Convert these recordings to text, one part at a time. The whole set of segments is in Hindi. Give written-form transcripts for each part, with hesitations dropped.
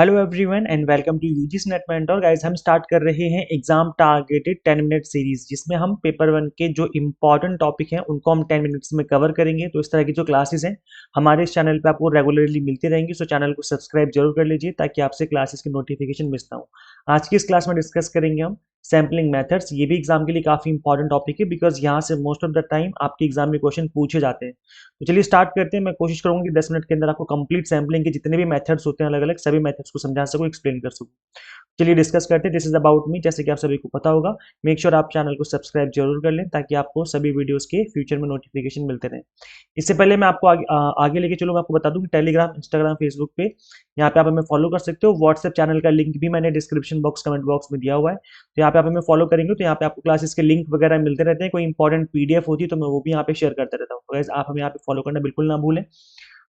Hello everyone and welcome to UGC NET mentor. Guys, हम स्टार्ट कर रहे हैं एग्जाम टारगेटेड 10 मिनट सीरीज, जिसमें हम पेपर वन के जो इंपॉर्टेंट टॉपिक हैं उनको हम 10 मिनट्स में कवर करेंगे। तो इस तरह की जो क्लासेस हैं हमारे इस चैनल पे आपको रेगुलरली मिलती रहेंगी। सो चैनल को सब्सक्राइब जरूर कर लीजिए ताकि आपसे क्लासेस की नोटिफिकेशन मिस ना हो। आज की इस क्लास में डिस्कस करेंगे हम सैम्पलिंग मेथड्स। ये भी एग्जाम के लिए काफी इंपॉर्टेंट टॉपिक है बिकॉज यहाँ से मोस्ट ऑफ द टाइम आपके एग्जाम में क्वेश्चन पूछे जाते हैं। तो चलिए स्टार्ट करते हैं। मैं कोशिश करूंगी कि 10 मिनट के अंदर आपको कंप्लीट सैम्पलिंग के जितने भी मेथड्स होते हैं अलग अलग सभी मेथड्स को समझा सकूं, एक्सप्लेन कर सकूं। चलिए डिस्कस करते हैं। This is about me. जैसे कि आप सभी को पता होगा, मेक श्योर आप चैनल को सब्सक्राइब जरूर कर लें ताकि आपको सभी वीडियोस के फ्यूचर में नोटिफिकेशन मिलते रहें। इससे पहले मैं आपको आगे लेके चलूँ, मैं आपको बता दूं कि टेलीग्राम, इंस्टाग्राम, फेसबुक पे यहाँ पे आप हमें फॉलो कर सकते हो। व्हाट्सएप चैनल का लिंक भी मैंने डिस्क्रिप्शन बॉक्स, कमेंट बॉक्स में दिया हुआ है। तो यहाँ पे आप हमें फॉलो करेंगे तो यहाँ पे आपको क्लासेस के लिंक वगैरह मिलते रहते हैं। कोई इंपॉर्टेंट पीडीएफ होती है तो मैं वो भी यहाँ पे शेयर करता रहता हूँ। तो गाइस, आप हमें यहाँ पे फॉलो करना बिल्कुल ना भूलें।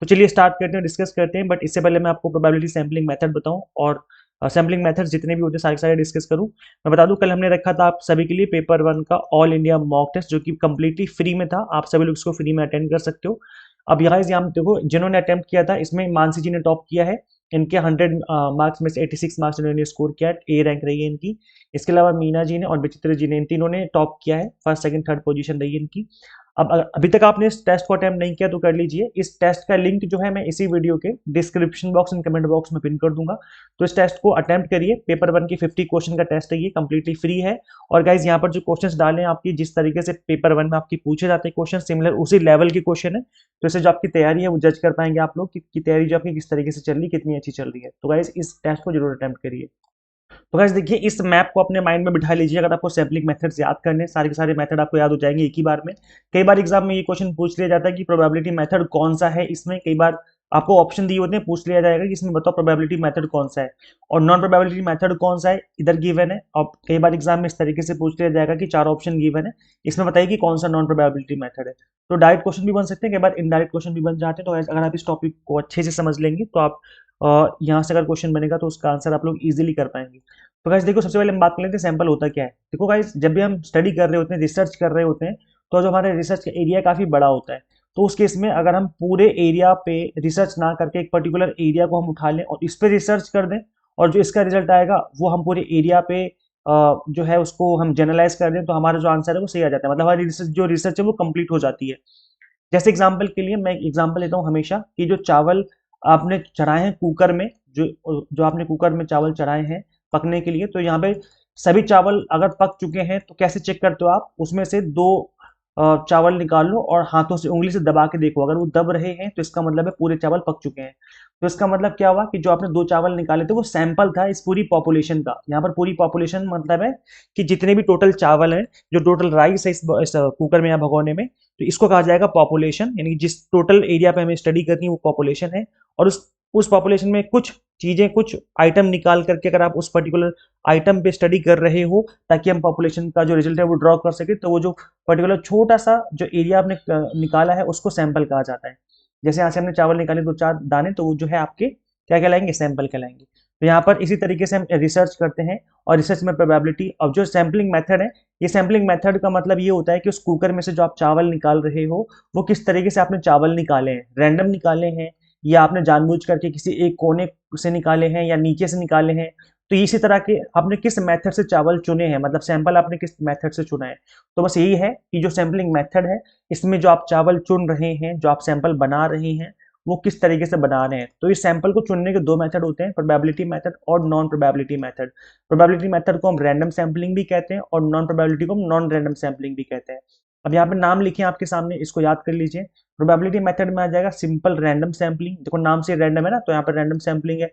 तो चलिए स्टार्ट करते हैं, डिस्कस करते हैं। बट इससे पहले मैं आपको प्रोबेबिलिटी सैम्पलिंग मेथड बताऊं और सैम्पलिंग मेथड्स जितने भी होते हैं सारे सारे डिस्कस करूं। मैं बता दूं, कल हमने रखा था आप सभी के लिए पेपर वन का ऑल इंडिया मॉक टेस्ट, जो कि कंप्लीटली फ्री में था। आप सभी लोग इसको फ्री में अटेंड कर सकते हो। अब यहाँ देखो, जिन्होंने अटेम्प्ट किया था इसमें मानसी जी ने टॉप किया है। इनके 100 मार्क्स में से 86 मार्क्स इन्होंने स्कोर किया है। ए रैंक रही है इनकी। इसके अलावा मीना जी ने और विचित्र जी ने, इन तीनों ने टॉप किया है। फर्स्ट, सेकंड, थर्ड पोजीशन रही है इनकी। अब अभी तक आपने इस टेस्ट को अटेम्प्ट नहीं किया तो कर लीजिए। इस टेस्ट का लिंक जो है मैं इसी वीडियो के description box and comment box में पिन कर दूंगा। तो इस टेस्ट को अटेम्प्ट करिए। पेपर वन की 50 क्वेश्चन का टेस्ट है, ये कंप्लीटली फ्री है। और गाइज, यहाँ पर जो क्वेश्चंस डाले हैं आपकी, जिस तरीके से पेपर वन में आपकी पूछे जाते हैं क्वेश्चन, सिमिलर उसी लेवल के क्वेश्चन है। तो इससे जो आपकी तैयारी है वो जज कर पाएंगे आप लोग कि तैयारी जो आपकी किस तरीके से चल रही है, कितनी अच्छी चल रही है। तो गाइज, इस टेस्ट को जरूर अटेम्प्ट करिए। तो गाइस देखिए, इस मैप को अपने माइंड में बिठा लीजिए। अगर आपको सैम्पलिंग मेथड्स याद करने, सारे के सारे मेथड आपको याद हो जाएंगे एक ही बार में। कई बार एग्जाम में ये क्वेश्चन पूछ लिया जाता है कि प्रोबेबिलिटी मेथड कौन सा है। इसमें कई बार आपको ऑप्शन दिए होते हैं, पूछ लिया जाएगा कि इसमें बताओ प्रोबेबिलिटी मेथड कौन सा है और नॉन प्रोबेबिलिटी मेथड कौन सा है, इधर गिवन है। और कई बार एग्जाम में इस तरीके से पूछ लिया जाएगा कि 4 ऑप्शन गिवन है, इसमें बताइए कि कौन सा नॉन प्रोबेबिलिटी मेथड है। तो डायरेक्ट क्वेश्चन भी बन सकते हैं, कई बार इनडायरेक्ट क्वेश्चन भी बन जाते हैं। तो अगर आप इस टॉपिक को अच्छे से समझ लेंगे तो आप यहाँ से अगर क्वेश्चन बनेगा तो उसका आंसर आप लोग इजीली कर पाएंगे। तो गाइस देखो, सबसे पहले हम बात कर लेते हैं सैंपल होता क्या है। देखो गाइस, जब भी हम स्टडी कर रहे होते हैं, रिसर्च कर रहे होते हैं, तो जो हमारे रिसर्च का एरिया काफी बड़ा होता है। तो उस केस में अगर हम पूरे एरिया पे रिसर्च ना करके एक पर्टिकुलर एरिया को हम उठा लें और इस पे रिसर्च कर दें, और जो इसका रिजल्ट आएगा वो हम पूरे एरिया पे जो है उसको हम जनरलाइज कर दें, तो हमारा जो आंसर है वो सही आ जाता है। मतलब हमारी रिसर्च है वो कंप्लीट हो जाती है। जैसे एग्जाम्पल के लिए मैं एग्जाम्पल लेता हूँ हमेशा कि जो चावल आपने चढ़ाए हैं कुकर में, जो जो आपने कुकर में चावल चढ़ाए हैं पकने के लिए, तो यहाँ पे सभी चावल अगर पक चुके हैं तो कैसे चेक करते हो आप? उसमें से 2 चावल निकाल लो और हाथों से, उंगली से दबा के देखो। अगर वो दब रहे हैं तो इसका मतलब है पूरे चावल पक चुके हैं। तो इसका मतलब क्या हुआ कि जो आपने 2 चावल निकाले थे वो सैंपल था इस पूरी पॉपुलेशन का। यहाँ पर पूरी पॉपुलेशन मतलब है कि जितने भी टोटल चावल हैं, जो टोटल राइस है इस कुकर में या भगोने में, तो इसको कहा जाएगा पॉपुलेशन। यानी कि जिस टोटल एरिया पे हमें स्टडी करनी है वो पॉपुलेशन है। और उस पॉपुलेशन में कुछ चीजें, कुछ आइटम निकाल करके अगर आप उस पर्टिकुलर आइटम पे स्टडी कर रहे हो ताकि हम पॉपुलेशन का जो रिजल्ट है वो ड्रॉ कर सके, तो वो जो पर्टिकुलर छोटा सा जो एरिया आपने निकाला है उसको सैंपल कहा जाता है। जैसे यहाँ से हमने चावल निकाले 2-4 दाने, तो वो जो है आपके क्या कहलाएंगे? सैंपल कहलाएंगे। तो यहाँ पर इसी तरीके से हम रिसर्च करते हैं और रिसर्च में प्रोबेबिलिटी। अब जो सैम्पलिंग मेथड है, ये सैम्पलिंग मेथड का मतलब ये होता है कि उस कुकर में से जो आप चावल निकाल रहे हो वो किस तरीके से आपने चावल निकाले हैं। रैंडम निकाले हैं या आपने जानबूझ करके किसी एक कोने से निकाले हैं या नीचे से निकाले हैं। तो इसी तरह के आपने किस मेथड से चावल चुने हैं, मतलब सैंपल आपने किस मेथड से चुना है। तो बस यही है कि जो सैम्पलिंग मेथड है, इसमें जो आप चावल चुन रहे हैं, जो आप सैंपल बना रहे हैं, वो किस तरीके से बना रहे हैं। तो इस सैंपल को चुनने के 2 मेथड होते हैं, प्रोबेबिलिटी मेथड और non probability method. Probability method को हम रैंडम सैंपलिंग भी कहते हैं और नॉन प्रोबेबिलिटी को हम नॉन रैंडम सैंपलिंग भी कहते हैं। अब यहाँ पे नाम लिखे आपके सामने, इसको याद कर लीजिए। प्रोबेबिलिटी मेथड में आ जाएगा सिंपल रैंडम सैंपलिंग। देखो नाम से रैंडम है ना, तो यहाँ पर रैंडम सैंपलिंग है।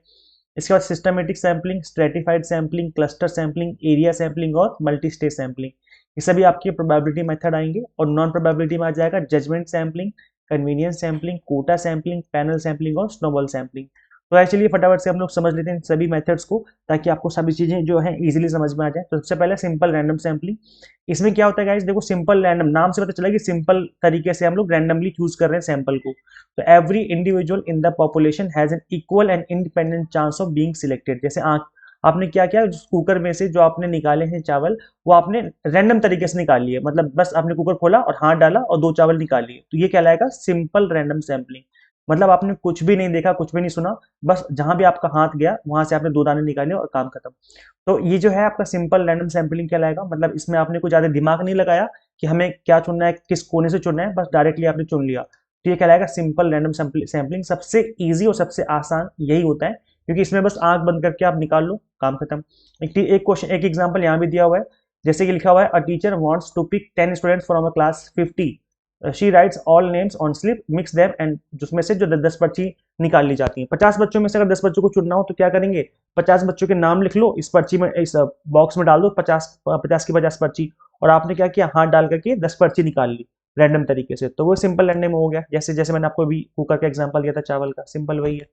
इसके बाद systematic sampling, stratified sampling, cluster sampling, area sampling और मल्टी स्टेज सैंपलिंग, ये सभी आपके प्रोबेबिलिटी मेथड आएंगे। और नॉन प्रोबेबिलिटी में आ जाएगा judgment sampling, convenience sampling, quota sampling, panel sampling और स्नोबॉल सैंपलिंग। तो एक्चुअली फटाफट से हम लोग समझ लेते हैं इन सभी मेथड्स को ताकि आपको सभी चीजें जो है इजीली समझ में आ जाए। तो सबसे पहले सिंपल रैंडम सैंपलिंग। इसमें क्या होता है गाइस? देखो, सिंपल रैंडम नाम से पता चला कि सिंपल तरीके से हम लोग रैंडमली चूज कर रहे हैं सैंपल को। तो every individual in the population has an equal and independent chance of being selected. जैसे आपने क्या किया, कुकर में से जो आपने निकाले हैं चावल, वो आपने रैंडम तरीके से निकाल लिए। मतलब बस आपने कुकर खोला और हाथ डाला और 2 चावल निकाल लिए, तो ये कहलाएगा सिंपल रैंडम सैंपलिंग। मतलब आपने कुछ भी नहीं देखा, कुछ भी नहीं सुना, बस जहां भी आपका हाथ गया वहां से आपने 2 दाने निकाले और काम खत्म। तो ये जो है आपका सिंपल रैंडम सैंपलिंग कहलाएगा। मतलब इसमें आपने कुछ ज्यादा दिमाग नहीं लगाया कि हमें क्या चुनना है, किस कोने से चुनना है, बस डायरेक्टली आपने चुन लिया। तो ये कहलाएगा सिंपल रैंडम सैंपलिंग। सबसे ईजी और सबसे आसान यही होता है, क्योंकि इसमें बस आंख बंद करके आप निकाल लो, काम खत्म। एक क्वेश्चन, एक एग्जाम्पल यहाँ भी दिया हुआ है, जैसे कि लिखा हुआ है a teacher wants to pick 10 students from a class 50, she writes all names on slip, mix them and, जिसमें से जो 10 पर्ची निकाल ली जाती है। 50 बच्चों में से अगर 10 बच्चों को चुनना हो तो क्या करेंगे, 50 बच्चों के नाम लिख लो, इस पर्ची में, इस बॉक्स में डाल दो 50 की 50 पर्ची, और आपने क्या किया, हाथ डाल करके 10 पर्ची निकाल ली रैंडम तरीके से। तो वो सिंपल रैंडम हो गया, जैसे जैसे मैंने आपको अभी कुकर का एग्जांपल दिया था चावल का, सिंपल वही है।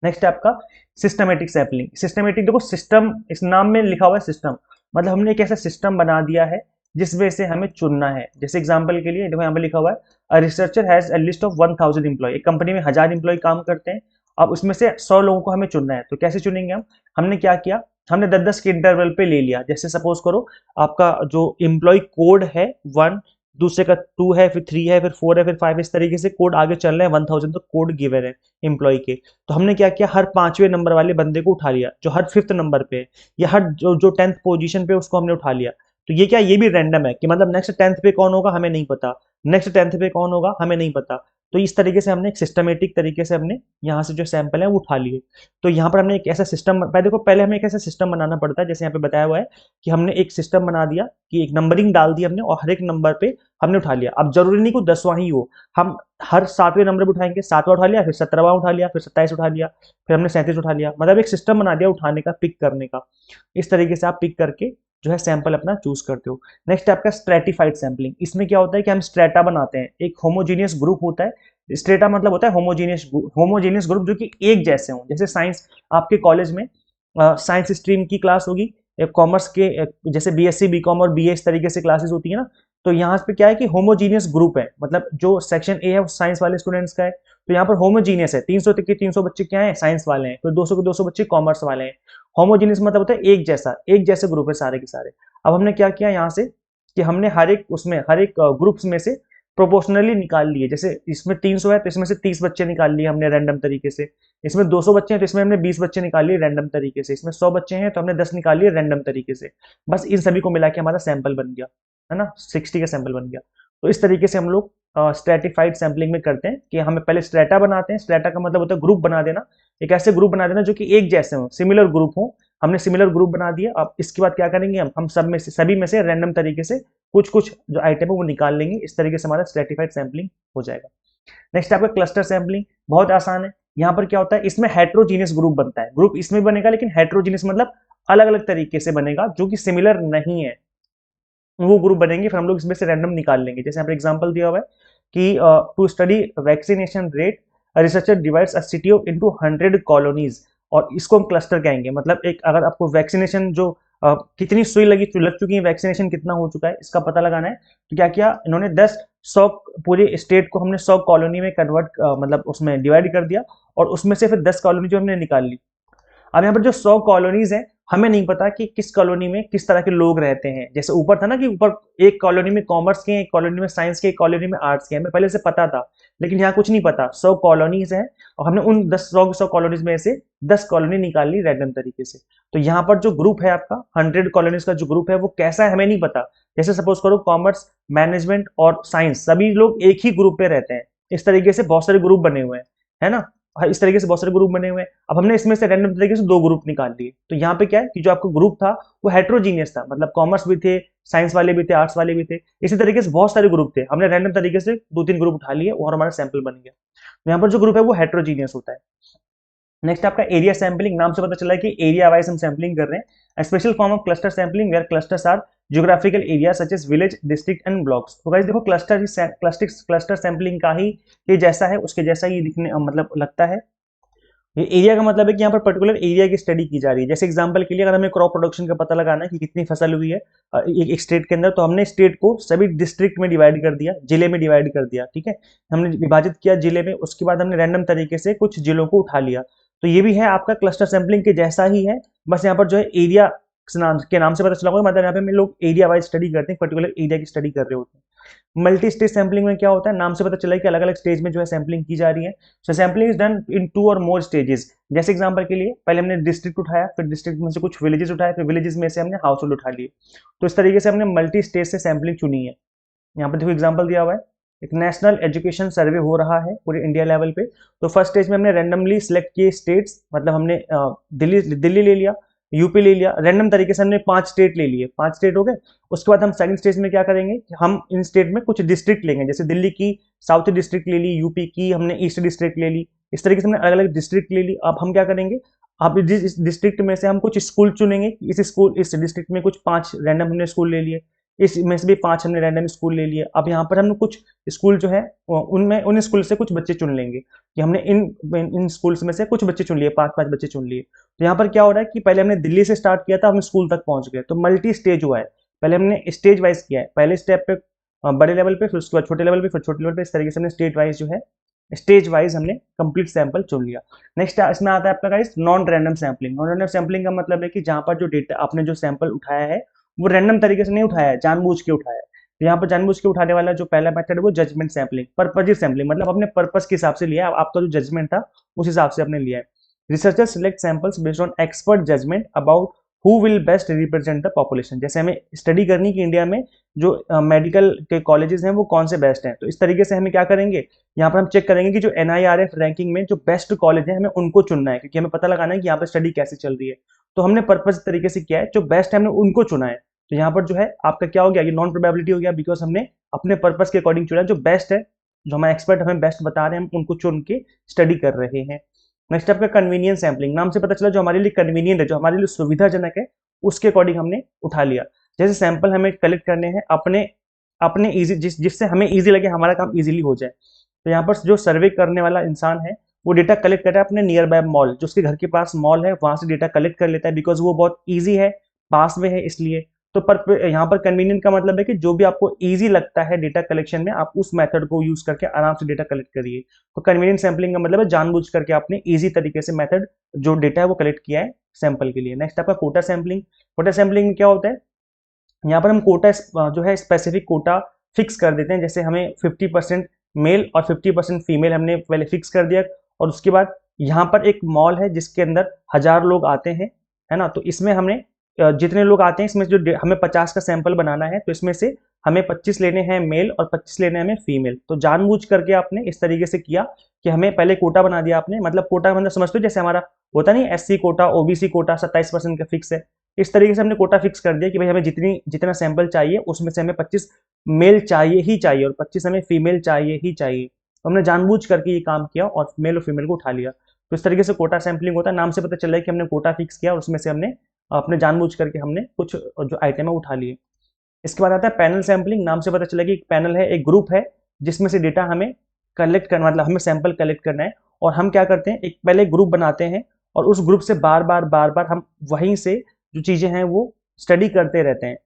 नेक्स्ट है आपका सिस्टमेटिक सैम्पलिंग। सिस्टमेटिक, देखो सिस्टम इस नाम में लिखा हुआ है सिस्टम, मतलब हमने एक ऐसा सिस्टम बना दिया है जिस वजह से हमें चुनना है। जैसे एग्जांपल के लिए देखो यहाँ पे लिखा हुआ है a researcher has a list of 1000 employ. एक कंपनी में 1000 एम्प्लॉय काम करते हैं, अब उसमें से 100 लोगों को हमें चुनना है। तो कैसे चुनेंगे हम, हमने क्या किया, हमने 10-10 के इंटरवल पे ले लिया। जैसे सपोज करो आपका जो एम्प्लॉय कोड है 1, दूसरे का 2 है, फिर 3 है, फिर 4 है, फिर 5, इस तरीके से कोड आगे चल रहे हैं 1000 तो कोड गिवन है एम्प्लॉय के। तो हमने क्या किया, हर 5वें नंबर वाले बंदे को उठा लिया, जो हर 5th नंबर पे, या हर जो 10th पोजीशन पे, उसको हमने उठा लिया। तो ये क्या, ये भी रैंडम है कि मतलब नेक्स्ट 10th पे कौन होगा हमें नहीं पता, नेक्स्ट 10th पे कौन होगा हमें नहीं पता। तो इस तरीके से हमने एक सिस्टमेटिक तरीके से हमने यहाँ से जो सैंपल है वो उठा लिए। तो यहाँ पर हमने एक ऐसा सिस्टम, पहले देखो पहले हमें एक ऐसा सिस्टम बनाना पड़ता है, जैसे यहाँ पे बताया हुआ है कि हमने एक सिस्टम बना दिया कि एक नंबरिंग डाल दी हमने, और हर एक नंबर पे हमने उठा लिया। अब जरूरी नहीं को 10वां ही हो, हम हर 7वें नंबर पे उठाएंगे, 7वां उठा लिया, फिर 17वां उठा लिया, फिर 27 उठा लिया, फिर हमने 37 उठा लिया। मतलब एक सिस्टम बना दिया उठाने का, पिक करने का। इस तरीके से आप पिक करके जो है सैंपल अपना चूज करते हो। नेक्स्ट आपका स्ट्रेटिफाइड सैंपलिंग। इसमें क्या होता है कि हम स्ट्रेटा बनाते हैं, एक होमोजीनियस ग्रुप होता है। स्ट्रेटा मतलब होता है होमोजीनियस ग्रुप जो कि एक जैसे हों। जैसे साइंस, आपके कॉलेज में साइंस स्ट्रीम की क्लास होगी, कॉमर्स के जैसे बीएससी बीकॉम और बीए इस तरीके से क्लासेस होती है ना। तो यहाँ पे क्या है कि होमोजीनियस ग्रुप है, मतलब जो सेक्शन ए है वो साइंस वाले स्टूडेंट्स का है, तो यहाँ पर होमोजीनियस है। 300 के 300 बच्चे क्या है, साइंस वाले हैं, फिर 200 के 200 बच्चे कॉमर्स वाले हैं। होमोजीनियस मतलब होता है एक जैसा, एक जैसे ग्रुप है सारे के सारे। अब हमने क्या किया यहाँ से कि हमने हर एक ग्रुप्स में से प्रोपोर्शनली निकाल लिए। जैसे इसमें 300 है तो इसमें से 30 बच्चे निकाल लिए हमने रैंडम तरीके से, इसमें 200 बच्चे हैं तो इसमें हमने 20 बच्चे निकाल लिए रैंडम तरीके से, इसमें 100 बच्चे हैं तो हमने 10 निकाल लिए रैंडम तरीके से। बस इन सभी को मिला के हमारा सैंपल बन गया, है ना, 60 का सैंपल बन गया। तो इस तरीके से हम लोग स्ट्रेटिफाइड सैंपलिंग में करते हैं कि हमें पहले स्ट्रेटा बनाते हैं। स्ट्रेटा का मतलब होता है ग्रुप बना देना, एक ऐसे ग्रुप बना देना जो कि एक जैसे हो, सिमिलर ग्रुप हो। हमने सिमिलर ग्रुप बना दिया। अब इसके बाद क्या करेंगे, हम सभी में से रैंडम तरीके से कुछ कुछ जो आइटम है वो निकाल लेंगे। इस तरीके से हमारा स्ट्रेटिफाइड सैंपलिंग हो जाएगा। नेक्स्ट आपका क्लस्टर सैंपलिंग, बहुत आसान है। यहाँ पर क्या होता है, इसमें हेट्रोजीनियस ग्रुप बनता है। ग्रुप इसमें बनेगा लेकिन हेट्रोजीनियस मतलब अलग अलग तरीके से बनेगा, जो कि सिमिलर नहीं है, वो ग्रुप बनेंगे, फिर हम लोग इसमें से रैंडम निकाल लेंगे। जैसे यहाँ पर एग्जाम्पल दिया हुआ है कि to study vaccination rate researcher divides a city of into 100 colonies, और इसको हम क्लस्टर कहेंगे। मतलब एक, अगर आपको वैक्सीनेशन जो कितनी सुई लग चुकी है, वैक्सीनेशन कितना हो चुका है, इसका पता लगाना है। तो क्या किया इन्होंने, 100 पूरे स्टेट को हमने 100 कॉलोनी में कन्वर्ट, मतलब उसमें डिवाइड कर दिया, और उसमें से फिर 10 कॉलोनी जो हमने निकाल ली। अब यहाँ पर जो 100 कॉलोनीज हैं, हमें नहीं पता कि किस कॉलोनी में किस तरह के लोग रहते हैं। जैसे ऊपर था ना कि ऊपर एक कॉलोनी में कॉमर्स के, एक कॉलोनी में साइंस के, एक कॉलोनी में आर्ट्स के, हमें पहले से पता था। लेकिन यहाँ कुछ नहीं पता, 100 कॉलोनीज हैं और हमने उन 100 कॉलोनीज में से 10 कॉलोनी निकाल ली रैंडम तरीके से। तो यहाँ पर जो ग्रुप है आपका 100 कॉलोनीज का जो ग्रुप है वो कैसा है हमें नहीं पता। जैसे सपोज करो कॉमर्स, मैनेजमेंट और साइंस सभी लोग एक ही ग्रुप पे रहते हैं, इस तरीके से बहुत सारे ग्रुप बने हुए हैं, है ना। इस तरीके से बहुत सारे ग्रुप बने हुए हैं। अब हमने इसमें से रैंडम तरीके से 2 ग्रुप निकाल लिए। तो यहाँ पे क्या है कि जो आपका ग्रुप था वो हेट्रोजीनियस था, मतलब कॉमर्स भी थे, साइंस वाले भी थे, आर्ट्स वाले भी थे, इसी तरीके से बहुत सारे ग्रुप थे। हमने रैंडम तरीके से 2-3 ग्रुप उठा लिए और हमारा सैंपल बन गया। तो यहाँ पर जो ग्रुप है वो हेट्रोजीनियस होता है। नेक्स्ट आपका एरिया सैंपलिंग, नाम से पता चला है कि एरिया वाइज हम सैंपलिंग कर रहे हैं। Special form of cluster sampling where clusters are geographical area such as village, district and blocks. तो गाइस देखो क्लस्टर सैंपलिंग का ही ये जैसा है, उसके जैसा ही दिखने मतलब लगता है। ये एरिया का मतलब है कि यहाँ पर पर्टिकुलर एरिया की स्टडी की जा रही है। जैसे एग्जांपल के लिए अगर हमें क्रॉप प्रोडक्शन का पता लगाना है कि कितनी फसल हुई है एक स्टेट के अंदर, तो हमने स्टेट को सभी डिस्ट्रिक्ट में डिवाइड कर दिया, जिले में डिवाइड कर दिया, ठीक है, हमने विभाजित किया जिले में। उसके बाद हमने रैंडम तरीके से कुछ जिलों को उठा लिया। तो ये भी है आपका क्लस्टर सैंपलिंग के जैसा ही है, बस यहाँ पर जो है एरिया के नाम से पता चला होगा, मतलब यहाँ पे हम लोग एरिया वाइज स्टडी करते हैं, पर्टिकुलर एरिया की स्टडी कर रहे होते हैं। मल्टी स्टेज सैम्पलिंग में क्या होता है, नाम से पता चला है कि अलग अलग स्टेज में जो है सैम्पलिंग की जा रही है। सो सैम्पलिंग इज डन इन 2 और मोर स्टेजेस। जैसे एग्जांपल के लिए पहले हमने डिस्ट्रिक्ट उठाया, फिर डिस्ट्रिक्ट में से कुछ विलेजेस उठाए, फिर विलेजेस में से हमने हाउस होल्ड उठा लिए। तो इस तरीके से हमने मल्टी स्टेज से सैम्पलिंग चुनी है। यहाँ पर देखो एग्जाम्पल दिया हुआ है, एक नेशनल एजुकेशन सर्वे हो रहा है पूरे इंडिया लेवल पे। तो फर्स्ट स्टेज में हमने रैंडमली सिलेक्ट किए स्टेट्स, मतलब हमने दिल्ली ले लिया, यूपी ले लिया, रैंडम तरीके से हमने 5 स्टेट ले लिए, 5 स्टेट हो गए। उसके बाद हम सेकंड स्टेज में क्या करेंगे, हम इन स्टेट में कुछ डिस्ट्रिक्ट लेंगे, जैसे दिल्ली की साउथ डिस्ट्रिक्ट ले ली, यूपी की हमने ईस्ट डिस्ट्रिक्ट ले ली, इस तरीके से हमने अलग अलग डिस्ट्रिक्ट ले ली। अब हम क्या करेंगे, अब इस डिस्ट्रिक्ट में से हम कुछ स्कूल चुनेंगे, इस डिस्ट्रिक्ट में कुछ 5 रैंडम हमने स्कूल ले लिए, इसमें से भी 5 हमने रैंडम स्कूल ले लिए। अब यहाँ पर हम कुछ स्कूल जो है उनमें उन स्कूल से कुछ बच्चे चुन लेंगे कि हमने इन स्कूल्स में से कुछ बच्चे चुन लिए, 5 बच्चे चुन लिए। तो यहाँ पर क्या हो रहा है कि पहले हमने दिल्ली से स्टार्ट किया था, हम स्कूल तक पहुंच गए, तो मल्टी स्टेज हुआ है। पहले हमने स्टेज वाइज किया है, पहले स्टेप पे बड़े लेवल पे, फिर उसके बाद छोटे लेवल पे, फिर छोटे लेवल पे, इस तरीके से हमने स्टेट वाइज जो है स्टेज वाइज हमने कंप्लीट सैंपल चुन लिया। नेक्स्ट इसमें आता है आपका guys non random sampling. Non random sampling का मतलब है कि जहां पर जो डेटा आपने जो सैंपल उठाया है वो रैंडम तरीके से नहीं उठाया है, जानबूझ के उठाया है। तो यहाँ पर जानबूझ के उठाने वाला जो पहला मेथड है वो जजमेंट सैम्पलिंग, पर्पजिव सैम्पलिंग, मतलब अपने पर्पस के हिसाब से लिया है, आपका जो जजमेंट था उस हिसाब से आपने लिया है। Researcher select samples based on expert judgment about who will best represent the population. जैसे हमें स्टडी करनी कि इंडिया में जो मेडिकल के कॉलेजेस हैं वो कौन से बेस्ट हैं, तो इस तरीके से हमें क्या करेंगे, यहाँ पर हम चेक करेंगे कि जो NIRF रैंकिंग में जो बेस्ट कॉलेज है हमें उनको चुनना है, क्योंकि हमें पता लगाना है कि यहाँ पर स्टडी कैसे चल रही है। तो हमने पर्पस तरीके से किया है, जो बेस्ट है हमने उनको चुना है। तो यहाँ पर जो है आपका क्या हो गया, ये नॉन प्रोबेबिलिटी हो गया, बिकॉज हमने अपने पर्पस के अकॉर्डिंग चुना, जो बेस्ट है, जो हमारे एक्सपर्ट हमें बेस्ट बता रहे हैं, हम उनको चुन के स्टडी कर रहे हैं। नेक्स्ट आपका कन्वीनियंस सैम्पलिंग, नाम से पता चला जो हमारे लिए कन्वीनियंट है, जो हमारे लिए सुविधाजनक है, उसके अकॉर्डिंग हमने उठा लिया। जैसे सैंपल हमें कलेक्ट करने हैं अपने अपने इजी जिससे हमें इजी लगे, हमारा काम इजीली हो जाए। तो यहाँ पर जो सर्वे करने वाला इंसान है वो डेटा कलेक्ट कर रहा है अपने नियर बाय मॉल, जो उसके घर के पास मॉल है वहां से डेटा कलेक्ट कर लेता है, बिकॉज वो बहुत ईजी है, पास में है इसलिए। तो यहाँ पर कन्वीनियंट का मतलब है कि जो भी आपको ईजी लगता है डेटा कलेक्शन में, आप उस मेथड को यूज करके आराम से डेटा कलेक्ट करिए। तो कन्वीनियंट सैम्पलिंग का मतलब है जानबूझ करके आपने ईजी तरीके से मेथड जो डेटा है वो कलेक्ट किया है सैंपल के लिए। नेक्स्ट आपका कोटा सैम्पलिंग। कोटा सैम्पलिंग में क्या होता है, यहाँ पर हम कोटा जो है स्पेसिफिक कोटा फिक्स कर देते हैं। जैसे हमें 50% मेल और 50% फीमेल हमने पहले फिक्स कर दिया, और उसके बाद यहाँ पर एक मॉल है जिसके अंदर 1000 लोग आते हैं, है ना। तो इसमें हमने जितने लोग आते हैं इसमें जो हमें 50 का सैंपल बनाना है, तो इसमें से हमें 25 लेने हैं मेल और 25 लेने हैं हमें फीमेल। तो जानबूझ करके आपने इस तरीके से किया कि हमें पहले कोटा बना दिया आपने, मतलब कोटा मतलब समझते हो जैसे हमारा होता नहीं SC कोटा, OBC कोटा 27% का फिक्स है, इस तरीके से हमने कोटा फिक्स कर दिया कि भाई हमें जितना सैंपल चाहिए उसमें से हमें 25 मेल चाहिए ही चाहिए और 25 हमें फीमेल चाहिए ही चाहिए। तो हमने जानबूझ करके ये काम किया और मेल और फीमेल को उठा लिया। तो इस तरीके से कोटा सैंपलिंग होता है, नाम से पता चल रहा है कि हमने कोटा फिक्स किया और उसमें से हमने अपने जानबूझ करके हमने कुछ जो आइटम है उठा लिए। इसके बाद आता है पैनल सैंपलिंग। नाम से पता चला कि एक पैनल है, एक ग्रुप है जिसमें से डेटा हमें कलेक्ट करना, मतलब हमें सैंपल कलेक्ट करना है। और हम क्या करते हैं, एक पहले ग्रुप बनाते हैं और उस ग्रुप से बार बार हम वहीं से जो चीजें हैं वो स्टडी करते रहते हैं।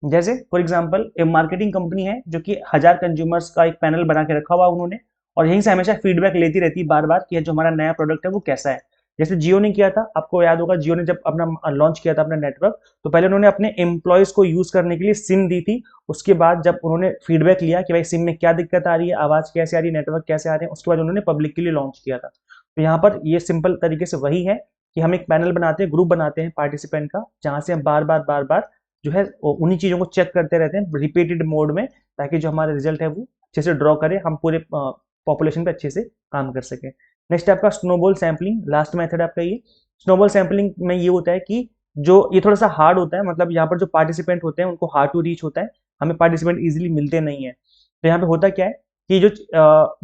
जैसे फॉर एग्जांपल एक मार्केटिंग कंपनी है जो कि 1000 कंज्यूमर्स का एक पैनल बना के रखा हुआ उन्होंने, और यहीं से हमेशा फीडबैक लेती रहती है बार बार कि जो हमारा नया प्रोडक्ट है वो कैसा है। जैसे जियो ने किया था, आपको याद होगा जियो ने जब अपना लॉन्च किया था अपना नेटवर्क, तो पहले उन्होंने अपने एम्प्लॉयज को यूज करने के लिए सिम दी थी। उसके बाद जब उन्होंने फीडबैक लिया कि भाई सिम में क्या दिक्कत आ रही है, आवाज कैसे आ रही है, नेटवर्क कैसे आ रहे हैं, उसके बाद उन्होंने पब्लिक के लिए लॉन्च किया था। तो यहाँ पर ये सिंपल तरीके से वही है कि हम एक पैनल बनाते हैं, ग्रुप बनाते हैं पार्टिसिपेंट का, जहां से हम बार बार जो है उन्हीं चीजों को चेक करते रहते हैं रिपीटेड मोड में, ताकि जो हमारा रिजल्ट है वो अच्छे से ड्रॉ करे, हम पूरे पॉपुलेशन पे अच्छे से काम कर सके। नेक्स्ट आपका स्नोबॉल सैम्पलिंग, लास्ट मेथड आपका ये। स्नोबॉल सैम्पलिंग में ये होता है कि जो ये थोड़ा सा हार्ड होता है, मतलब यहाँ पर जो पार्टिसिपेंट होते हैं उनको हार्ड टू रीच होता है, हमें पार्टिसिपेंट इजीली मिलते नहीं है। तो यहाँ पे होता क्या है कि जो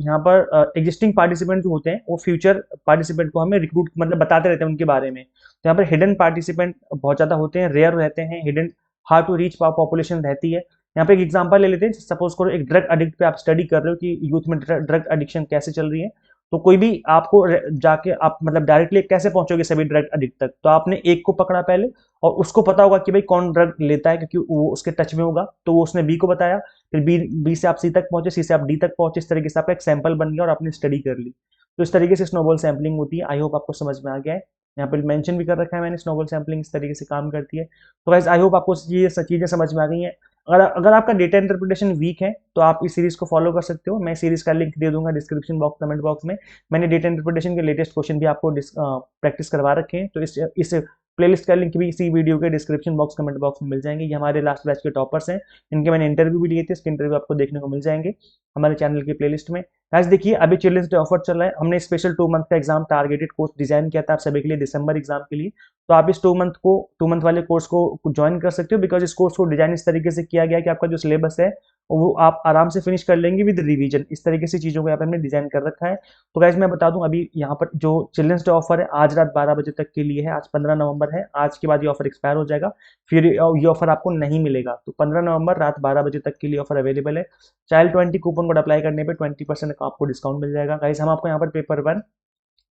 यहाँ पर एग्जिस्टिंग पार्टिसिपेंट जो होते हैं वो फ्यूचर पार्टिसिपेंट को हमें रिक्रूट मतलब बताते रहते हैं उनके बारे में। तो यहाँ पर हिडन पार्टिसिपेंट बहुत ज्यादा होते हैं, रेयर रहते हैं, hidden hard to reach population रहती है। यहाँ पे एक एग्जांपल ले लेते हैं, सपोज करो एक ड्रग एडिक्ट पे आप स्टडी कर रहे हो कि यूथ में ड्रग एडिक्शन कैसे चल रही है। तो कोई भी आपको जाके आप मतलब डायरेक्टली कैसे पहुंचोगे सभी ड्रग एडिक्ट तक, तो आपने एक को पकड़ा पहले और उसको पता होगा कि भाई कौन ड्रग लेता है, क्योंकि वो उसके टच में होगा, तो वो उसने बी को बताया, फिर बी से आप सी तक पहुंचे, सी से आप डी तक पहुंचे, इस तरीके से आपका एक सैंपल बन गया और आपने स्टडी कर ली। तो इस तरीके से स्नोबॉल सैंपलिंग होती है। आई होप आपको समझ में आ गया है। यहाँ पर मेंशन भी कर रखा है मैंने, स्नोबॉल सैम्पलिंग इस तरीके से काम करती है। तो गाइस आई होप आपको ये चीज़ें समझ में आ गई हैं। अगर अगर आपका डेटा इंटरप्रिटेशन वीक है तो आप इस सीरीज को फॉलो कर सकते हो। मैं सीरीज का लिंक दे दूंगा डिस्क्रिप्शन बॉक्स, कमेंट बॉक्स में। मैंने डेटा इंटरप्रिटेशन के लेटेस्ट क्वेश्चन भी आपको प्रैक्टिस करवा रखे हैं, तो इस प्लेलिस्ट का लिंक भी इसी वीडियो के डिस्क्रिप्शन बॉक्स, कमेंट बॉक्स में मिल जाएंगे। ये हमारे लास्ट बैच के टॉपर्स हैं, इनके मैंने इंटरव्यू भी लिए थे, इसके इंटरव्यू आपको देखने को मिल जाएंगे हमारे चैनल की प्लेलिस्ट में। गाइस देखिए, अभी चिल्ड्रंस डे ऑफर चल रहा है। हमने स्पेशल 2 मंथ का एग्जाम टारगेटेड कोर्स डिजाइन किया था आप सभी के लिए दिसंबर एग्जाम के लिए। तो आप इस 2 मंथ वाले कोर्स को ज्वाइन कर सकते हो, बिकॉज इस कोर्स को डिजाइन इस तरीके से किया गया कि आपका जो सिलेबस है वो आप आराम से फिनिश कर लेंगे विद रिवीजन। इस तरीके से चीज़ों को यहाँ पे हमने डिजाइन कर रखा है। तो गाइज मैं बता दूं, अभी यहाँ पर जो चिल्ड्रंस डे ऑफर है आज रात 12 बजे तक के लिए है। आज 15 नवंबर है, आज के बाद ये ऑफर एक्सपायर हो जाएगा, फिर ये ऑफर आपको नहीं मिलेगा। तो 15 नवंबर रात 12 बजे तक के लिए ऑफर अवेलेबल है। चाइल्ड 20 कूपन कोड अप्लाई करने पे 20% आपको डिस्काउंट मिल जाएगा। गाइज हम आपको यहाँ पर paper 1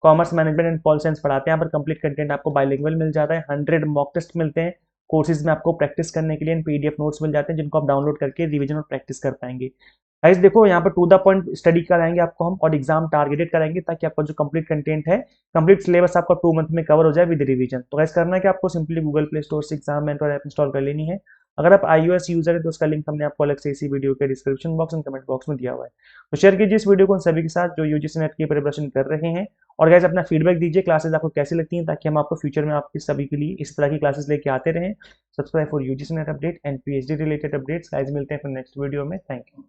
commerce management and pol science पढ़ाते हैं। यहाँ पर कंप्लीट कंटेंट आपको बाइलिंगुअल मिल जाता है, 100 मॉक टेस्ट मिलते हैं कोर्सेज में आपको प्रैक्टिस करने के लिए, पीडीएफ नोट्स मिल जाते हैं जिनको आप डाउनलोड करके रिवीजन और प्रैक्टिस कर पाएंगे। गाइस देखो, यहाँ पर टू द पॉइंट स्टडी कराएंगे आपको हम, और एग्जाम टारगेटेड कराएंगे ताकि आपका जो कंप्लीट कंटेंट है, कंप्लीट सिलेबस आपका 2 मंथ में कवर हो जाए विद रिवीजन। तो गाइस करना है कि आपको सिंपली गूगल प्ले स्टोर से एग्जाम मेंटर ऐप इंस्टॉल कर लेनी है। अगर आप iOS यूजर है तो उसका लिंक हमने आपको अलग से इसी वीडियो के description box and comment box में दिया हुआ है। तो शेयर कीजिए इस वीडियो को उन सभी के साथ जो यूजीसी नेट की प्रिपरेशन कर रहे हैं। और गाइस अपना फीडबैक दीजिए, क्लासेस आपको कैसी लगती हैं, ताकि हम आपको फ्यूचर में आपके सभी के लिए इस तरह की क्लासेस लेके आते रहें। Subscribe for UGC net update and PhD related updates. Guys मिलते हैं फिर नेक्स्ट वीडियो में। Thank you.